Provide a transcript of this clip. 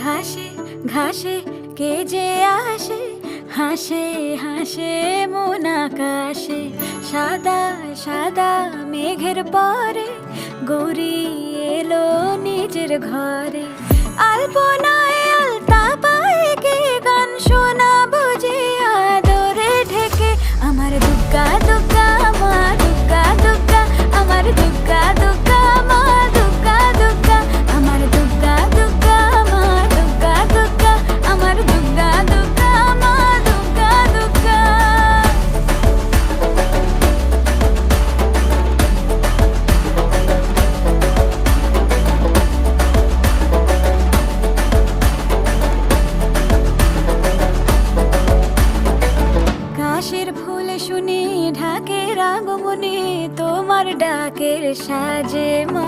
ঘাসে ঘাসে কে যে আসে, হাসে হাসে মন আকাশে। সাদা সাদা মেঘের পরে গৌরী এলো নিজের ঘরে। আলপনায় আলতা পায়ে কে গান শোনাবো যে আদরে ঢেকে। আমার দুগ্গা দুগ্গা মা দুগ্গা দুগ্গা, আমার দুগ্গা দুগ্গা মা দুগ্গা দুগ্গা, আমার দুগ্গা দুগ্গা মা দুগ্গা দুগ্গা, আমার দুগ্গা দুগ্গা মা দুগ্গা দুগ্গা। কাশের ফুল শুনি ঢাকের আগমনে, তোমার ডাকের সাজে মা